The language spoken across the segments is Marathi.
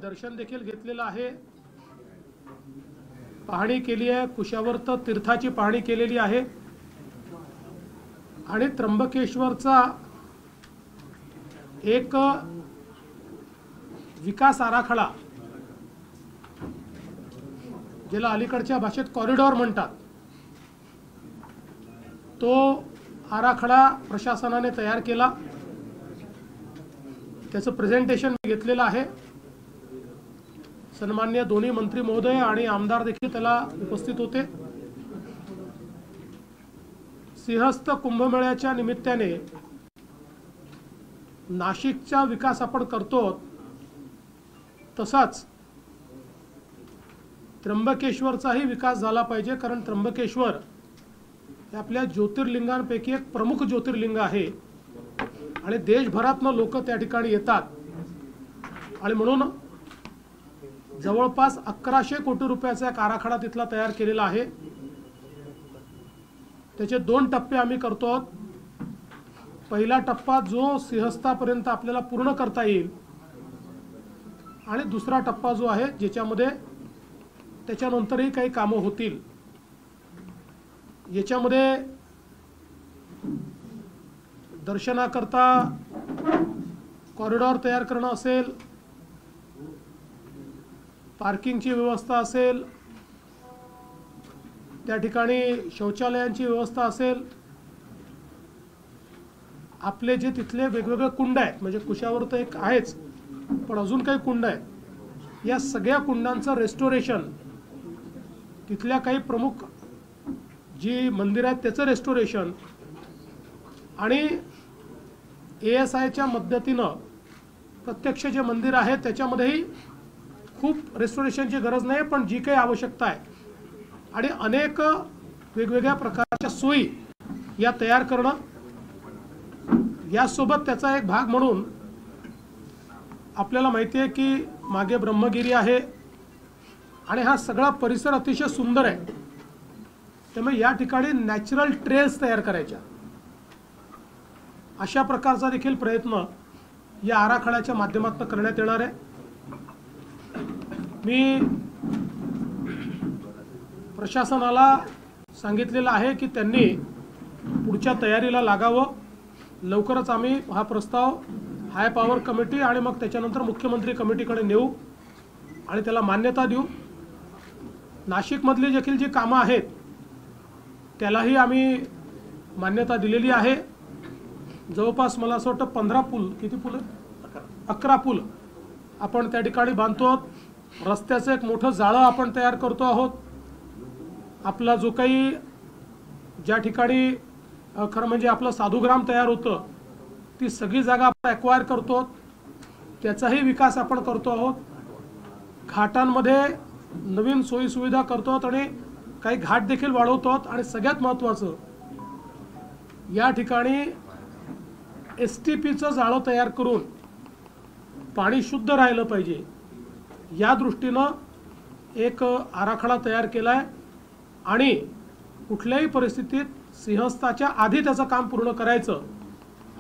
दर्शन देखील घेतलेलं आहे, पाहणी केली आहे, कुशावर्त तीर्थाची पाहणी केलेली आहे आणि त्र्यंबकेश्वरचा एक विकास आराखडा, ज्याला अलीकडच्या भाषेत कॉरिडॉर म्हणतात, तो आराखडा प्रशासनाने तयार केला। त्याचं प्रेझेंटेशन मी घेतलेलं आहे। सन्माननीय दोन्ही मंत्री महोदय आणि आमदार देखील त्याला उपस्थित होते। सिंहस्थ कुंभमेळ्याच्या निमित्ताने नाशिकचा विकास आपण करतो, तसाच त्र्यंबकेश्वरचाही विकास झाला पाहिजे, कारण त्र्यंबकेश्वर हे आपल्या ज्योतिर्लिंगांपैकी एक प्रमुख ज्योतिर्लिंग आहे आणि देशभरातून लोक त्या ठिकाणी येतात आणि म्हणून जवळपास 1100 कोटी रुपयाचा एक आराखडा तिथला तयार केलेला आहे। त्याचे 2 टप्पे आम्ही करतो। पहिला टप्पा जो सिंहस्थापर्यंत आपल्याला पूर्ण करता येईल आणि दुसरा टप्पा जो आहे ज्याच्यामध्ये त्याच्यानंतरही काही कामं होतील। याच्यामध्ये दर्शनाकरता कॉरिडॉर तयार करणं असेल, पार्किंगची व्यवस्था असेल, त्या ठिकाणी शौचालयांची व्यवस्था असेल, आपले जे तिथले वेगवेगळे कुंड आहेत, म्हणजे कुशावर्त एक आहेच पण अजून काही कुंड आहेत, या सगळ्या कुंडांचं रेस्टोरेशन, तिथल्या काही प्रमुख जी मंदिर आहेत त्याचं रेस्टोरेशन आणि ASIच्या मदतीनं प्रत्यक्ष जे मंदिर आहे त्याच्यामध्येही खूप रेस्टोरेशनची गरज नाही, पण जी काही आवश्यकता आहे आणि अनेक वेगवेगळ्या प्रकारच्या सोयी या तयार करणं, यासोबत त्याचा एक भाग म्हणून आपल्याला माहिती आहे की मागे ब्रह्मगिरी आहे आणि हा सगळा परिसर अतिशय सुंदर आहे। त्यामुळे या ठिकाणी नॅचरल ट्रेल्स तयार करायच्या, अशा प्रकारचा देखील प्रयत्न या आराखड्याच्या माध्यमातून करण्यात येणार आहे। मी प्रशासनाला सांगितलेलं आहे की त्यांनी पुढच्या तयारीला लागावं। लवकरच आम्ही हा प्रस्ताव हाय पॉवर कमिटी आणि मग त्याच्यानंतर मुख्यमंत्री कमिटीकडे नेऊ आणि त्याला मान्यता देऊ। नाशिकमधली देखील जी कामं आहेत त्यालाही आम्ही मान्यता दिलेली आहे। जवळपास मला असं वाटतं 15 पूल, किती पूल आहेत? 11 पूल आपण त्या ठिकाणी बांधतो। रस्त्याचं एक मोठं जाळं आपण तयार करतो आहोत। आपला जो काही ज्या ठिकाणी खरं म्हणजे आपलं साधुग्राम तयार होतं ती सगळी जागा आपण ॲक्वायर करतो, त्याचाही विकास आपण करतो आहोत। घाटांमध्ये नवीन सोयी सुविधा करतो आणि काही घाट देखील वाढवतो आणि सगळ्यात महत्त्वाचं या ठिकाणी STPचं जाळं तयार करून पाणी शुद्ध राहिलं पाहिजे या दृष्टीनं एक आराखडा तयार केला आहे आणि कुठल्याही परिस्थितीत सिंहस्थाच्या आधी त्याचं काम पूर्ण करायचं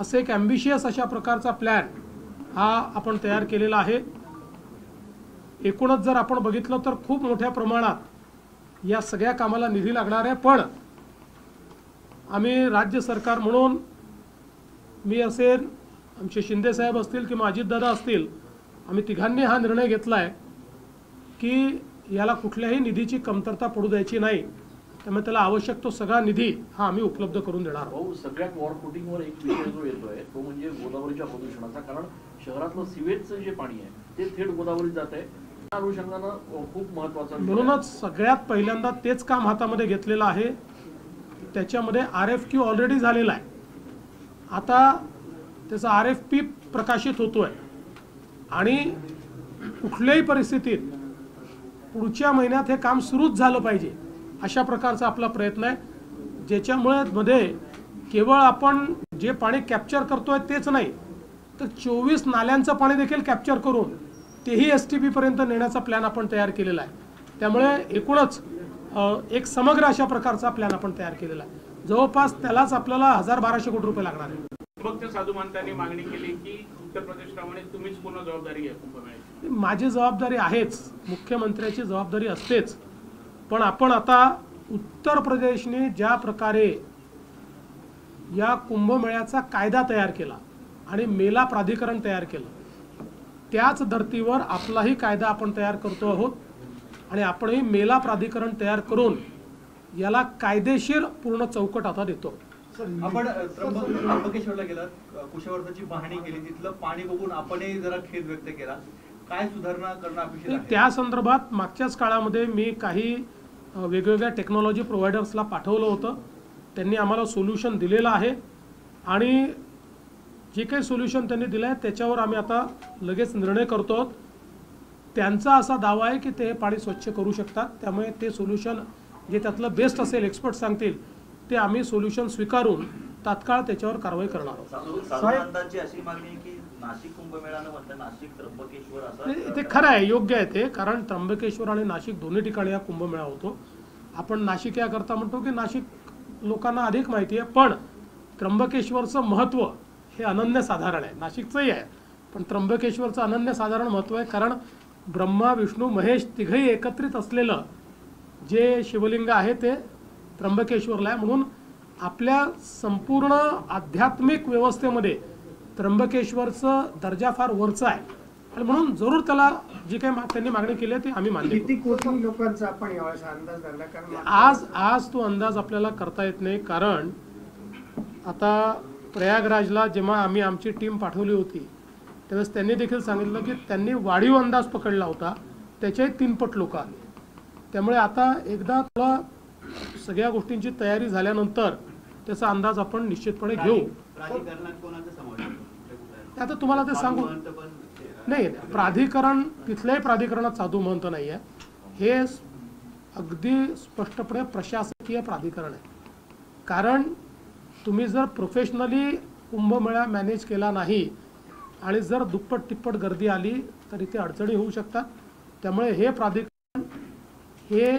असं एक ॲम्बिशियस अशा प्रकारचा प्लॅन हा आपण तयार केलेला आहे। एकूणच जर आपण बघितलं तर खूप मोठ्या प्रमाणात या सगळ्या कामाला निधी लागणार आहे, पण आम्ही राज्य सरकार म्हणून मी असेल, आमचे शिंदे साहेब असतील किंवा अजितदादा असतील, आम्ही तिघांनी हा निर्णय घेतला आहे की याला कुठल्याही निधीची कमतरता पडू द्यायची नाही। त्यामुळे त्याला आवश्यक तो सगळा निधी हा आम्ही उपलब्ध करून देणार आहोत। सगळ्यात वॉर फुटिंगवर एक विषय जो येतोय तो म्हणजे गोदावरीच्या प्रदूषणाचा, कारण शहरातलं सिवेजचं जे पाणी आहे ते थेट गोदावरीत जात आहे, त्या अनुषंगानं खूप महत्त्वाचं। म्हणूनच सगळ्यात पहिल्यांदा तेच काम हातामध्ये घेतलेलं आहे। त्याच्यामध्ये RFQ ऑलरेडी झालेला आहे, आता त्याचा RFP प्रकाशित होतोय आणि कुठल्याही परिस्थितीत पुढच्या महिन्यात हे काम सुरूच झालं पाहिजे अशा प्रकारचा आपला प्रयत्न आहे, ज्याच्यामुळे मध्ये केवळ आपण जे पाणी कॅप्चर करतोय तेच नाही तर 24 नाल्यांचं पाणी देखील कॅप्चर करून तेही STP पर्यंत नेण्याचा प्लॅन आपण तयार केलेला आहे। त्यामुळे एकूणच एक समग्र अशा प्रकारचा प्लॅन आपण तयार केलेला आहे। जवळपास त्यालाच आपल्याला 1200 कोटी रुपये लागणार आहे। भक्त साधू महंतांनी मागणी केली की उत्तर प्रदेशप्रमाणे तुम्हीच पूर्ण जबाबदारी आहे कुंभमेळ्याची. माझी जबाबदारी आहेच, मुख्यमंत्र्याची जबाबदारी असतेच, पण आपण आता उत्तर प्रदेशने ज्या प्रकारे या कुंभमेळ्याचा कायदा तयार केला आणि मेला प्राधिकरण तयार केलं, त्याच धर्तीवर आपलाही कायदा आपण तयार करतो आहोत आणि आपणही मेला प्राधिकरण तयार करून याला कायदेशीर पूर्ण चौकट आता देतो. आपण त्र्यंबकेश्वरला गेलात, कुशावर्ताची पाहणी केली, तिथलं पाणी बघून आपणही जरा खेद व्यक्त केला. काय सुधारणा करणं अपेक्षित आहे? त्या संदर्भात मागच्याच काळामध्ये मी काही वेगवेगळ्या टेक्नॉलॉजी प्रोव्हायडर्सला पाठवलं होतं. त्यांनी आम्हाला सोल्युशन दिलेलं आहे आणि जे काही सोल्युशन त्यांनी दिलं आहे त्याच्यावर आम्ही आता लगेच निर्णय करतो आहोत. त्यांचा असा दावा आहे की ते पाणी स्वच्छ करू शकतात, त्यामुळे ते सोल्युशन जे त्यातलं बेस्ट असेल, एक्सपर्ट सांगतील ते आम्ही सोल्युशन स्वीकारून तात्काळ त्याच्यावर कारवाई करणार आहोत. साधारणतःची अशी मागणी आहे की नाशिक कुंभमेळा न म्हणता नाशिक त्र्यंबकेश्वर असं ते खरं आहे, योग्य आहे ते, कारण त्र्यंबकेश्वर आणि नाशिक दोन्ही ठिकाणी हा कुंभमेळा होतो. आपण नाशिक याकरता म्हणतो की नाशिक लोकांना अधिक माहिती आहे, पण त्र्यंबकेश्वरचं महत्त्व हे अनन्यसाधारण आहे. नाशिकचंही आहे, पण त्र्यंबकेश्वरचं अनन्यसाधारण महत्त्व आहे, कारण ब्रह्मा विष्णू महेश तिघही एकत्रित असलेलं जे शिवलिंग आहे ते त्र्यंबकेश्वरला आहे. म्हणून आपल्या संपूर्ण आध्यात्मिक व्यवस्थेमध्ये त्र्यंबकेश्वरचं दर्जा फार वरचा आहे आणि म्हणून जरूर त्याला जी काही त्यांनी मागणी केली आहे ती आम्ही मान्य किती कोटी लोकांचा आपण यावेळेस अंदाज धरला? कारण आज तो अंदाज आपल्याला करता येत नाही, कारण आता प्रयागराजला जेव्हा आम्ही आमची टीम पाठवली होती त्यावेळेस त्यांनी देखील सांगितलं की त्यांनी वाढीव अंदाज पकडला होता, त्याच्याही 3 पट लोक आले. त्यामुळे आता एकदा थोडा सगळ्या गोष्टींची तयारी झाल्यानंतर त्याचा अंदाज आपण निश्चितपणे घेऊ. आता तुम्हाला ते सांगू नाही, प्राधिकरण तिथल्याही प्राधिकरणात साधू महंत नाही आहे, हे अगदी स्पष्टपणे प्रशासकीय प्राधिकरण आहे. कारण तुम्ही जर प्रोफेशनली कुंभमेळा मॅनेज केला नाही आणि जर दुप्पट तिप्पट गर्दी आली तर इथे अडचणी होऊ शकतात. त्यामुळे हे प्राधिकरण हे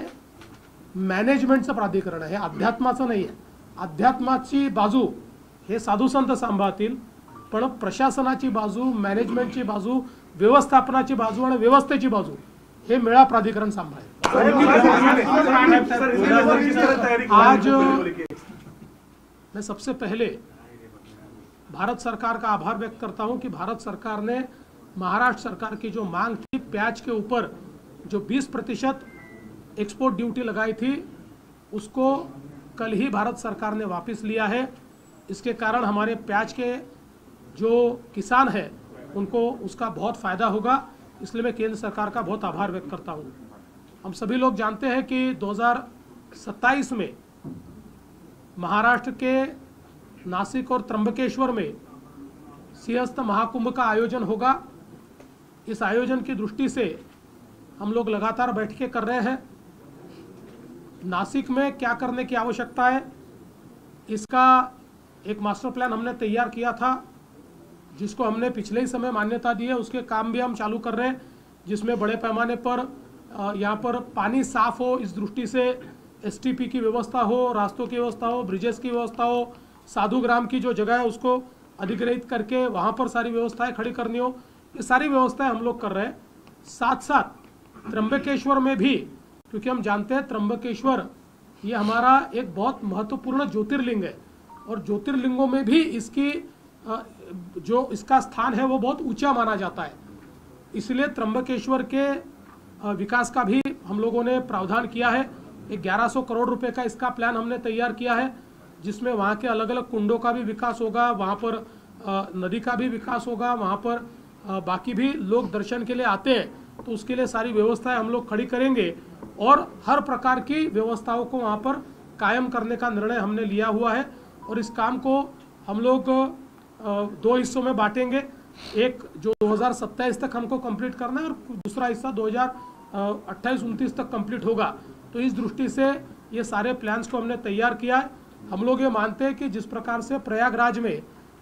मॅनेजमेंटचं प्राधिकरण आहे, हे अध्यात्माचं नाही आहे. अध्यात्माची बाजू हे साधू संत सांभाळतील, पण प्रशासनाची बाजू, मॅनेजमेंटची बाजू, व्यवस्थापनाची बाजू आणि व्यवस्थेची बाजू हे मेळा प्राधिकरण सांभाळेल. आज मैं सबसे पहले भारत सरकार का आभार व्यक्त करता हूं कि भारत सरकार ने महाराष्ट्र सरकार की जो मांग थी प्याज के ऊपर जो 20% एक्सपोर्ट ड्यूटी लगाई थी उसको कल ही भारत सरकार ने वापस लिया है. इसके कारण हमारे प्याज के जो किसान हैं उनको उसका बहुत फ़ायदा होगा, इसलिए मैं केंद्र सरकार का बहुत आभार व्यक्त करता हूँ. हम सभी लोग जानते हैं कि 2027 में महाराष्ट्र के नासिक और त्र्यंबकेश्वर में सिंहस्थ महाकुंभ का आयोजन होगा. इस आयोजन की दृष्टि से हम लोग लगातार बैठकें कर रहे हैं. नासिक में क्या करने की आवश्यकता है इसका एक मास्टर प्लान हमने तैयार किया था, जिसको हमने पिछले ही समय मान्यता दी है. उसके काम भी हम चालू कर रहे हैं, जिसमें बड़े पैमाने पर यहाँ पर पानी साफ हो इस दृष्टि से एसटीपी की व्यवस्था हो, रास्तों की व्यवस्था हो, ब्रिजेस की व्यवस्था हो, साधुग्राम की जो जगह है उसको अधिग्रहित करके वहाँ पर सारी व्यवस्थाएं खड़ी करनी हो. ये सारी व्यवस्थाएं हम लोग कर रहे हैं. साथ साथ त्र्यंबकेश्वर में भी, क्योंकि हम जानते हैं त्र्यंबकेश्वर ये हमारा एक बहुत महत्वपूर्ण ज्योतिर्लिंग है और ज्योतिर्लिंगों में भी इसकी जो इसका स्थान है वो बहुत ऊंचा माना जाता है. इसलिए त्र्यंबकेश्वर के विकास का भी हम लोगों ने प्रावधान किया है. 1100 करोड़ रुपए का इसका प्लान हमने तैयार किया है, जिसमें वहाँ के अलग अलग कुंडों का भी विकास होगा, वहाँ पर नदी का भी विकास होगा, वहाँ पर बाकी भी लोग दर्शन के लिए आते हैं तो उसके लिए सारी व्यवस्थाएं हम लोग खड़ी करेंगे और हर प्रकार की व्यवस्थाओं को वहाँ पर कायम करने का निर्णय हमने लिया हुआ है. और इस काम को हम लोग 2 हिस्सों में बांटेंगे. एक जो 2027 तक हमको कंप्लीट करना है और दूसरा हिस्सा 2028-29 तक कंप्लीट होगा. तो इस दृष्टि से ये सारे प्लान्स को हमने तैयार किया है. हम लोग ये मानते हैं कि जिस प्रकार से प्रयागराज में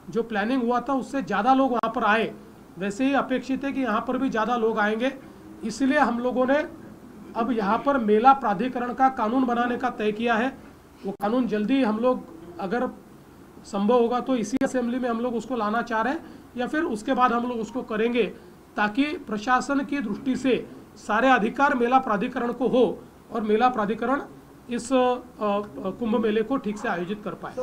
जो प्लानिंग हुआ था उससे ज़्यादा लोग वहाँ पर आए, वैसे ही अपेक्षित है कि यहाँ पर भी ज़्यादा लोग आएंगे. इसलिए हम लोगों ने अब यहाँ पर मेला प्राधिकरण का कानून बनाने का तय किया है. वो कानून जल्दी हम लोग अगर संभव होगा तो इसी असेंबली में हम लोग उसको लाना चाह रहे हैं या फिर उसके बाद हम लोग उसको करेंगे, ताकि प्रशासन की दृष्टि से सारे अधिकार मेला प्राधिकरण को हो और मेला प्राधिकरण इस कुंभ मेले को ठीक से आयोजित कर पाए।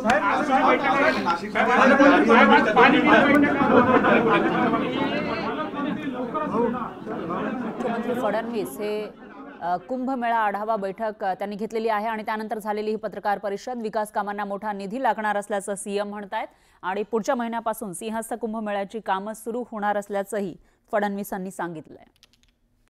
मुख्यमंत्री फडणवीस हे कुंभमेळा आढावा बैठक त्यांनी घेतलेली आहे आणि त्यानंतर झालेली ही पत्रकार परिषद, विकास कामांना मोठा निधी लागणार असल्याचं सीएम म्हणतायत आणि पुढच्या महिन्यापासून सिंहस्थ कुंभमेळ्याची कामं सुरू होणार असल्याचंही फडणवीसांनी सांगितलंय।